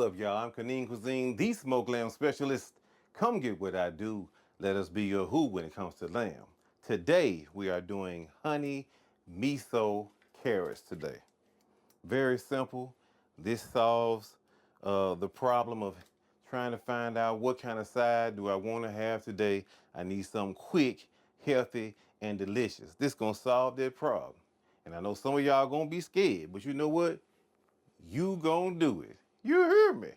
up, y'all? I'm Canine Cuisine, the smoke lamb specialist. Come get what I do. Let us be your who when it comes to lamb. Today, we are doing honey miso carrots today. Very simple. This solves the problem of trying to find out what kind of side do I want to have today. I need something quick, healthy, and delicious. This gonna solve that problem. And I know some of y'all gonna be scared, but you know what? You gonna do it. You hear me?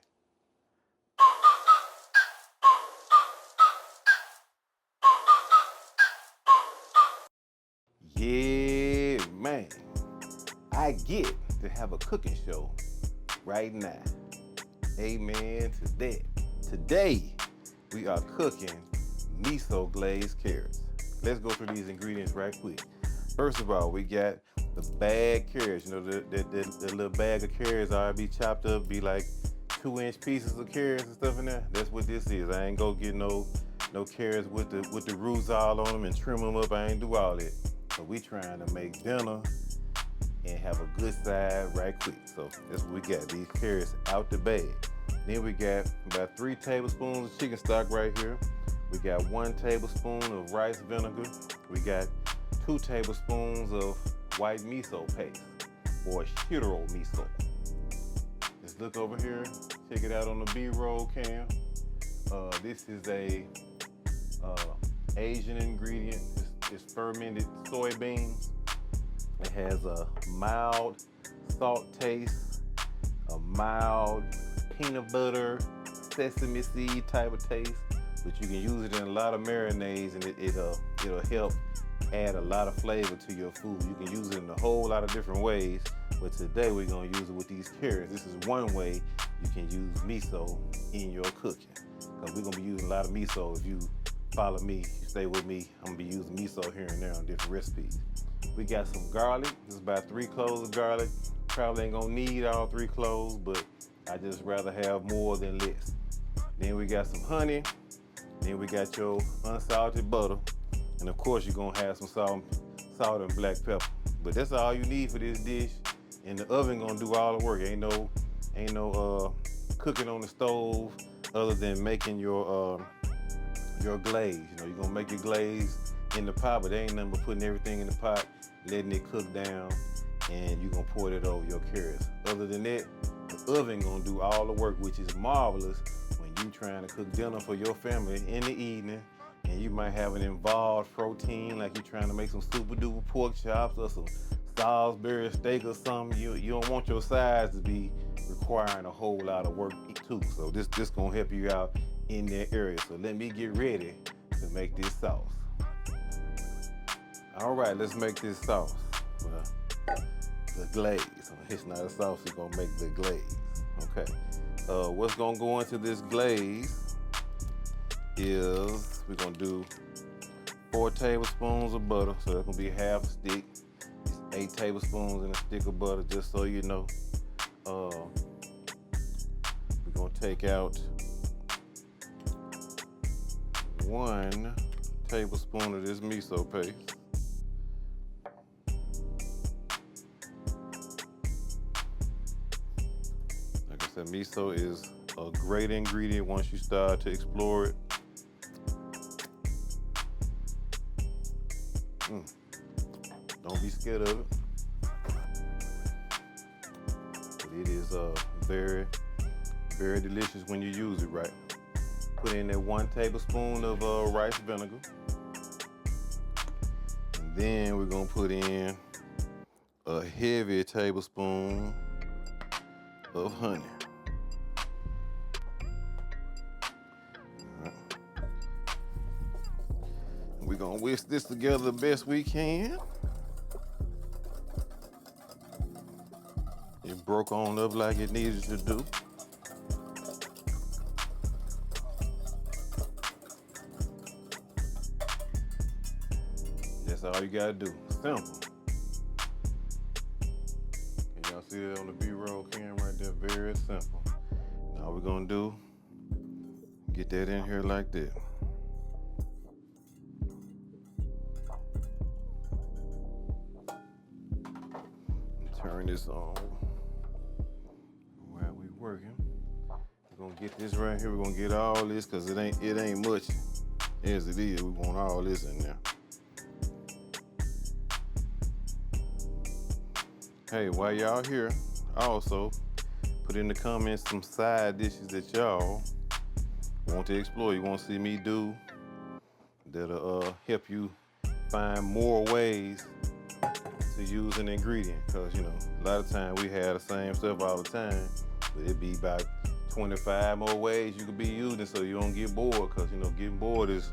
Yeah, man. I get to have a cooking show right now. Amen to that. Today, we are cooking miso glazed carrots. Let's go through these ingredients right quick. First of all, we got the bagged carrots. You know, the little bag of carrots already chopped up, be like 2-inch pieces of carrots and stuff in there. That's what this is. I ain't go get no carrots with the roots all on them and trim them up. I ain't do all that. So we trying to make dinner and have a good side right quick. So that's what we got. These carrots out the bag. Then we got about 3 tablespoons of chicken stock right here. We got 1 tablespoon of rice vinegar. We got 2 tablespoons of white miso paste or shiro miso. Let's look over here. Check it out on the B-roll cam. This is a Asian ingredient. It's fermented soybeans. It has a mild salt taste, a mild peanut butter, sesame seed type of taste, but you can use it in a lot of marinades and it'll help add a lot of flavor to your food. You can use it in a whole lot of different ways, but today we're gonna use it with these carrots. This is one way you can use miso in your cooking, because we're gonna be using a lot of miso. If you follow me, you stay with me, I'm gonna be using miso here and there on different recipes. We got some garlic. This is about 3 cloves of garlic. Probably ain't gonna need all 3 cloves, but I just rather have more than less. Then we got some honey. Then we got your unsalted butter. And of course you're gonna have some salt and black pepper. But that's all you need for this dish. And the oven gonna do all the work. Ain't no cooking on the stove other than making your glaze. You know, you're gonna make your glaze in the pot, but there ain't nothing but putting everything in the pot, letting it cook down, and you're gonna pour it over your carrots. Other than that, the oven gonna do all the work, which is marvelous when you trying to cook dinner for your family in the evening, and you might have an involved protein, like you're trying to make some super duper pork chops or some Salisbury steak or something. You don't want your sides to be requiring a whole lot of work too. So this gonna help you out in that area. So let me get ready to make this sauce. All right, let's make this sauce. The glaze. It's not a sauce, we're gonna make the glaze. Okay. What's gonna go into this glaze is we're gonna do 4 tablespoons of butter. So that's gonna be half a stick. It's 8 tablespoons in a stick of butter, just so you know. We're gonna take out 1 tablespoon of this miso paste. Like I said, miso is a great ingredient once you start to explore it. Don't be scared of it. But it is very, very delicious when you use it right. Put in that 1 tablespoon of rice vinegar. And then we're gonna put in a heavy tablespoon of honey. Right. We're gonna whisk this together the best we can. It broke on up like it needed to do. That's all you gotta do. Simple. Can y'all see it on the B-roll cam right there? Very simple. Now we're gonna do, get that in here like that. Turn this on while we working. gonna get this right here. We're gonna get all this because it ain't much as it is. We want all this in there. Hey, while y'all here, also put in the comments some side dishes that y'all want to explore. You want to see me do that'll help you find more ways to use an ingredient. Because you know, a lot of times we have the same stuff all the time, but it'd be about 25 more ways you could be using it so you don't get bored. Because you know, getting bored is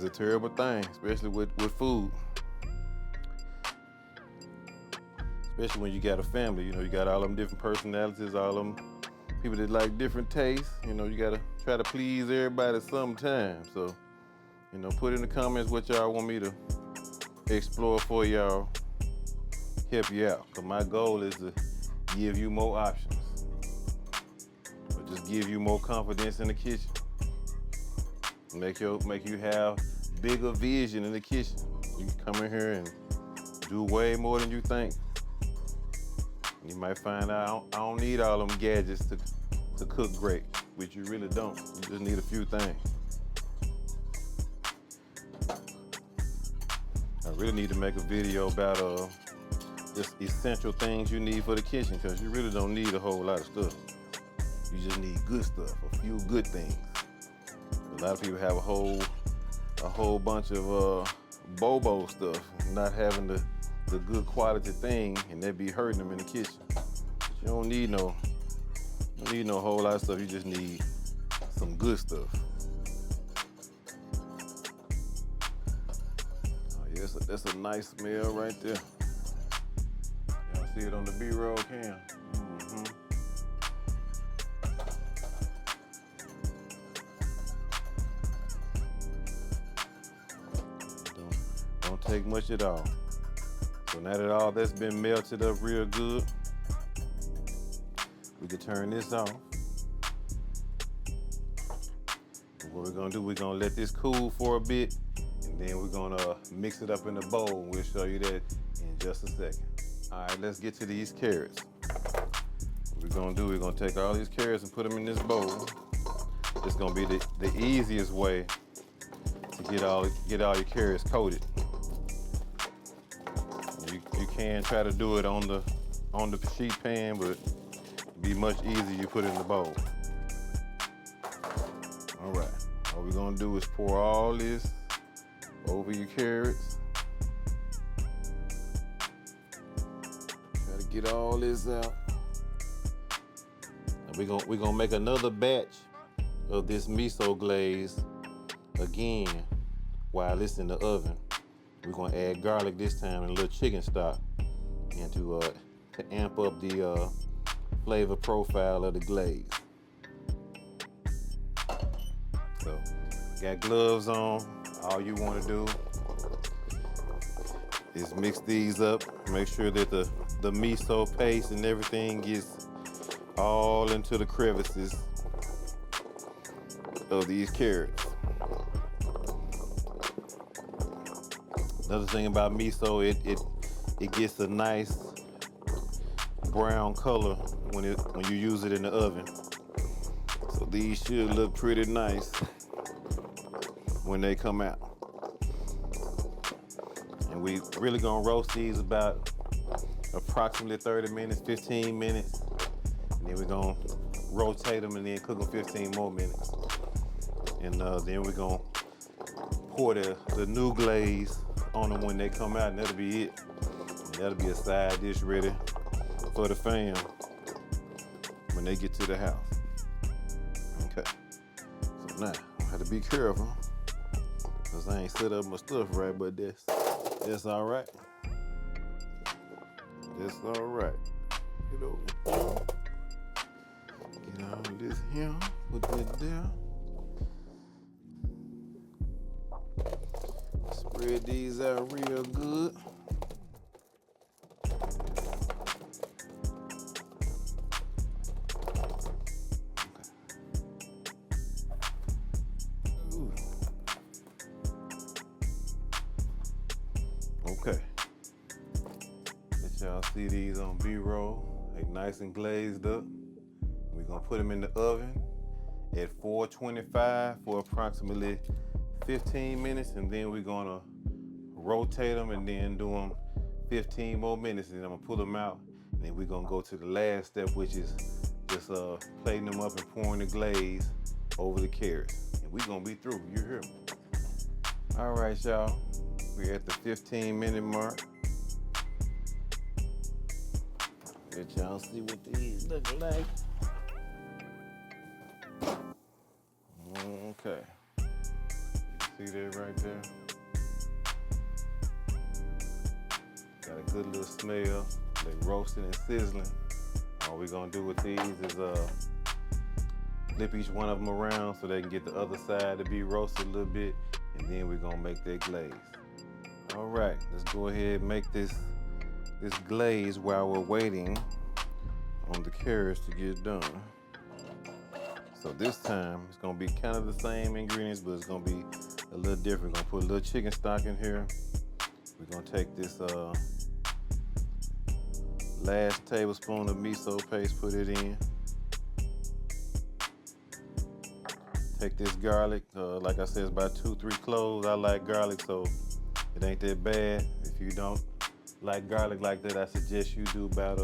a terrible thing, especially with food. Especially when you got a family, you know, you got all them different personalities, all them people that like different tastes. You know, you gotta try to please everybody sometime. So, you know, put in the comments what y'all want me to explore for y'all, help you out. Cause my goal is to give you more options, or just give you more confidence in the kitchen. Make you have bigger vision in the kitchen. You can come in here and do way more than you think. You might find out I don't need all them gadgets to cook great, which you really don't. You just need a few things. I really need to make a video about just essential things you need for the kitchen, because you really don't need a whole lot of stuff. You just need good stuff, a few good things. A lot of people have a whole bunch of bobo stuff, not having the good quality thing, and they be hurting them in the kitchen. But you don't need no whole lot of stuff. You just need some good stuff. Oh yeah, that's a nice smell right there. Y'all see it on the B-roll cam. Don't take much at all. So now that all that's been melted up real good, we can turn this off. And what we're gonna do, we're gonna let this cool for a bit, and then we're gonna mix it up in the bowl. We'll show you that in just a second. All right, let's get to these carrots. What we're gonna do, we're gonna take all these carrots and put them in this bowl. It's gonna be the easiest way to get all your carrots coated. You can try to do it on the sheet pan, but it'd be much easier you put it in the bowl. All right, all we're gonna do is pour all this over your carrots. Try to get all this out. And we're gonna make another batch of this miso glaze again while it's in the oven. We're gonna add garlic this time and a little chicken stock, and to amp up the flavor profile of the glaze. So, got gloves on. All you want to do is mix these up. Make sure that the miso paste and everything gets all into the crevices of these carrots. Another thing about miso, it gets a nice brown color when you use it in the oven. So these should look pretty nice when they come out. And we really gonna roast these about approximately 30 minutes, 15 minutes. And then we're gonna rotate them and then cook them 15 more minutes. And then we're gonna pour the new glaze on them when they come out, and that'll be it. And that'll be a side dish ready for the fam when they get to the house. Okay, so now I have to be careful because I ain't set up my stuff right, but that's all right. That's all right. Get over here. Get all this here, put that there. Spread these out real good. Okay. Let y'all see these on B-roll. They nice and glazed up. We're gonna put them in the oven at 425 for approximately 15 minutes, and then we're gonna rotate them and then do them 15 more minutes, and then I'm gonna pull them out, and then we're gonna go to the last step, which is just plating them up and pouring the glaze over the carrots, and we're gonna be through. You hear me? All right, y'all, we're at the 15-minute mark. Let y'all see what these look like. Okay, you see that right there? Got a good little smell. They roasting and sizzling. All we're gonna do with these is flip each one of them around so they can get the other side to be roasted a little bit, and then we're gonna make that glaze. All right, let's go ahead and make this glaze while we're waiting on the carrots to get done. So this time it's gonna be kind of the same ingredients, but it's gonna be a little different. We're gonna put a little chicken stock in here. We're gonna take this last tablespoon of miso paste, put it in. Take this garlic, like I said, it's about 2-3 cloves. I like garlic, so it ain't that bad. If you don't like garlic like that, I suggest you do about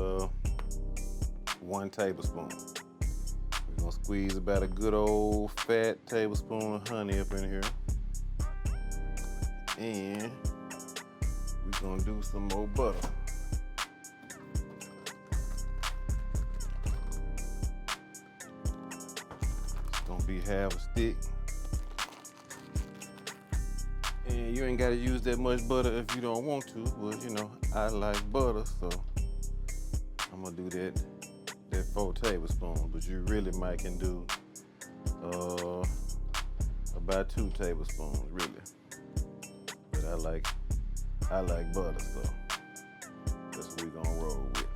1 tablespoon. We're gonna squeeze about a good old fat tablespoon of honey up in here. And we're gonna do some more butter. It's gonna be half a stick. And you ain't gotta use that much butter if you don't want to, but you know, I like butter, so I'm gonna do that 4 tablespoons, but you really might can do about 2 tablespoons, really. But I like butter, so that's what we're gonna roll with.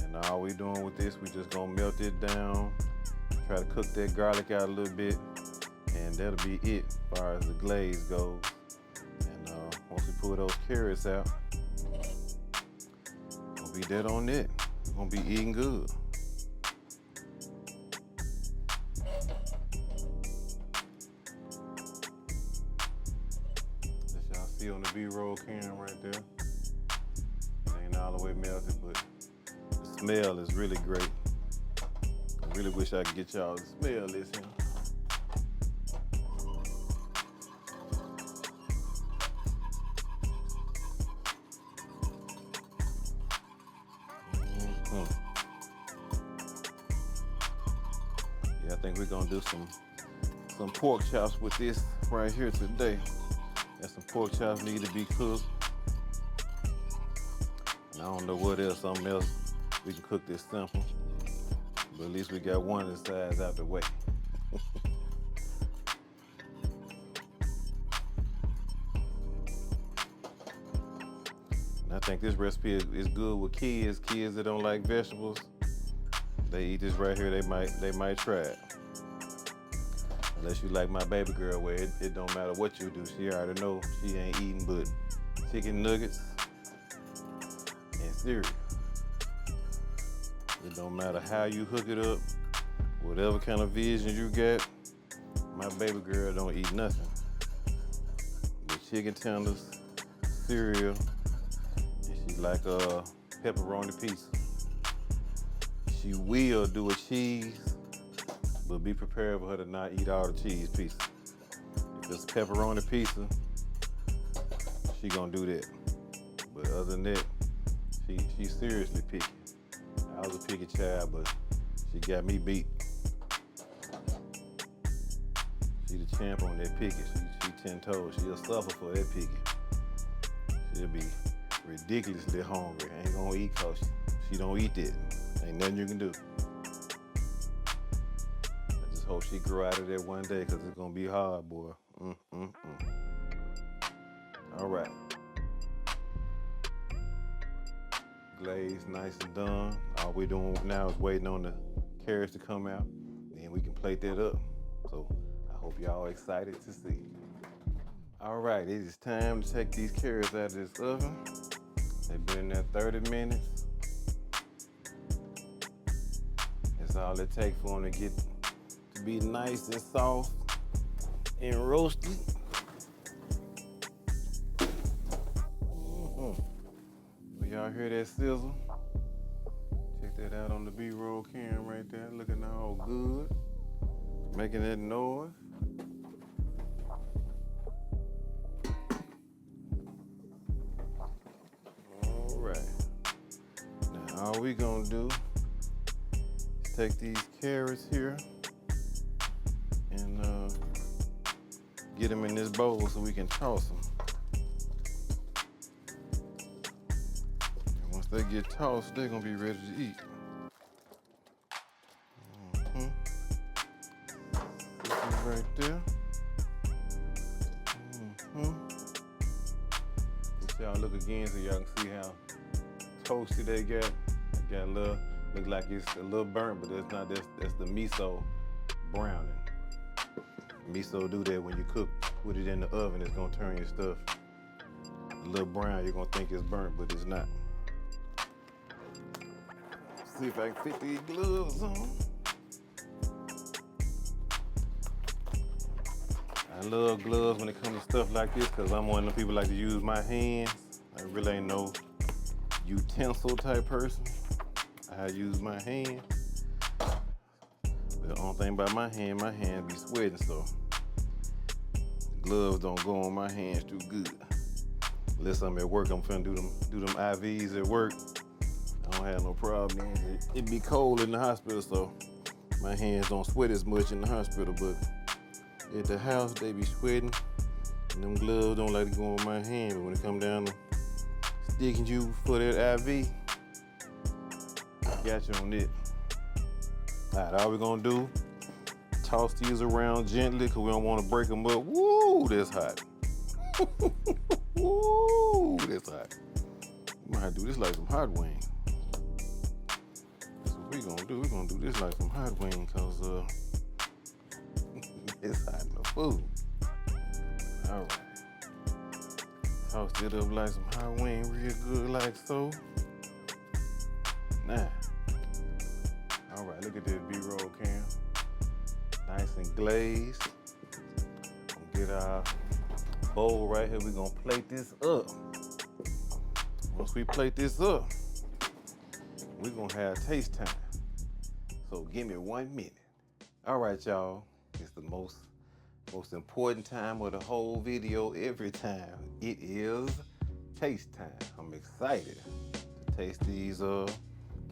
And all we doing with this, we just gonna melt it down, try to cook that garlic out a little bit, and that'll be it as far as the glaze goes. And once we pull those carrots out, we'll be dead on it. We're gonna be eating good. As y'all see on the B-roll cam right there, it ain't all the way melted, but the smell is really great. I really wish I could get y'all to smell this here. Yeah, I think we're gonna do some pork chops with this right here today. And some pork chops need to be cooked. And I don't know what else, something else we can cook this simple. But at least we got one of the sides out the way. And I think this recipe is good with kids that don't like vegetables. They eat this right here, they might try it. Unless you like my baby girl, where it don't matter what you do, she already know she ain't eating but chicken nuggets and cereal. It don't matter how you hook it up, whatever kind of vision you got, my baby girl don't eat nothing but chicken tenders, cereal, and she like pepperoni pizza. She will do a cheese, but be prepared for her to not eat all the cheese pieces. If it's pepperoni pizza, she gonna do that. But other than that, she's seriously picky. I was a picky child, but she got me beat. She the champ on that picky. She 10 toes. She'll suffer for that picky. She'll be ridiculously hungry. Ain't gonna eat cause she don't eat that. Ain't nothing you can do. I just hope she grow out of there one day, cause it's gonna be hard, boy. All right. Glaze nice and done. All we're doing now is waiting on the carrots to come out, then we can plate that up. So I hope y'all excited to see. All right, it is time to take these carrots out of this oven. They've been in there 30 minutes. all it takes for them to get to be nice and soft and roasted. Y'all hear that sizzle? Check that out on the B-roll cam right there, looking all good, making that noise. All right, now all we gonna do is take these carrots here and get them in this bowl so we can toss them. Once they get tossed, they're gonna be ready to eat. This is right there. Let y'all look again so y'all can see how toasty they got. They got a little, look like it's a little burnt, but that's not. That's the miso browning. Miso do that when you cook, put it in the oven. It's gonna turn your stuff a little brown. You're gonna think it's burnt, but it's not. See if I can fit these gloves on. I love gloves when it comes to stuff like this because I'm one of the people that like to use my hands. I really ain't no utensil type person. I use my hand. But the only thing about my hand be sweating, so gloves don't go on my hands too good. Unless I'm at work, I'm finna do them IVs at work. I don't have no problem. It be cold in the hospital, so my hands don't sweat as much in the hospital, but at the house, they be sweating, and them gloves don't like to go on my hand, but when it come down to sticking you for that IV, I got you on it. All right, all we're gonna do, toss these around gently, because we don't want to break them up. Woo, that's hot. Woo, that's hot. We might have to do this like some hot wings. We're gonna do this like some hot wings, cause it's hot in the food. All right, toss it up like some hot wing, real good like so. Now, all right, look at this B-roll cam, nice and glazed. Gonna get our bowl right here. We're gonna plate this up. Once we plate this up, we're gonna have taste time. So give me 1 minute. All right, y'all. It's the most important time of the whole video every time. It is taste time. I'm excited to taste these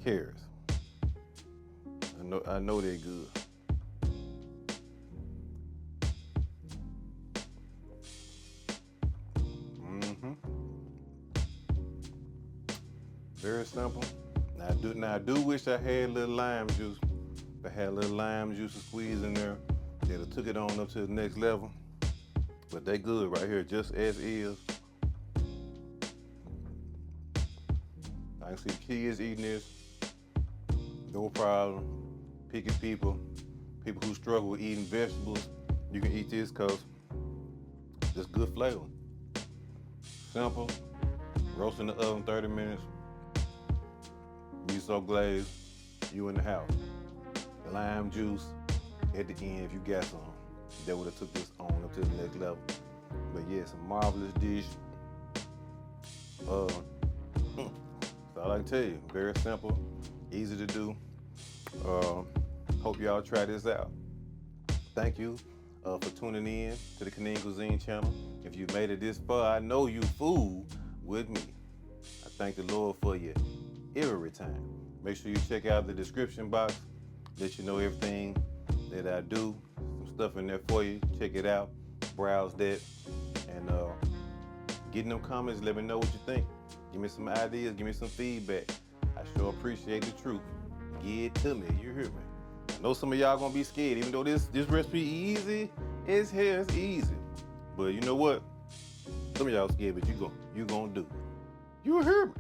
carrots. I know they're good. Very simple. Now I do wish I had a little lime juice. If I had a little lime juice to squeeze in there, it'd have took it on up to the next level. But they good right here, just as is. I can see kids eating this, no problem. Picky people who struggle with eating vegetables, you can eat this because it's good flavor. Simple, roast in the oven 30 minutes. Miso glazed, you in the house. Lime juice at the end if you got some. That would have took this on up to the next level. But yeah, it's a marvelous dish. That's all I can tell you. Very simple, easy to do. Hope y'all try this out. Thank you for tuning in to the Canadian Cuisine channel. If you made it this far, I know you food with me. I thank the Lord for you every time. Make sure you check out the description box. Let you know everything that I do. Some stuff in there for you. Check it out. Browse that. And get in them comments. Let me know what you think. Give me some ideas. Give me some feedback. I sure appreciate the truth. Give it to me. You hear me? I know some of y'all gonna be scared, even though this recipe easy as hell. It's easy. But you know what? Some of y'all scared, but you gonna do it. You hear me?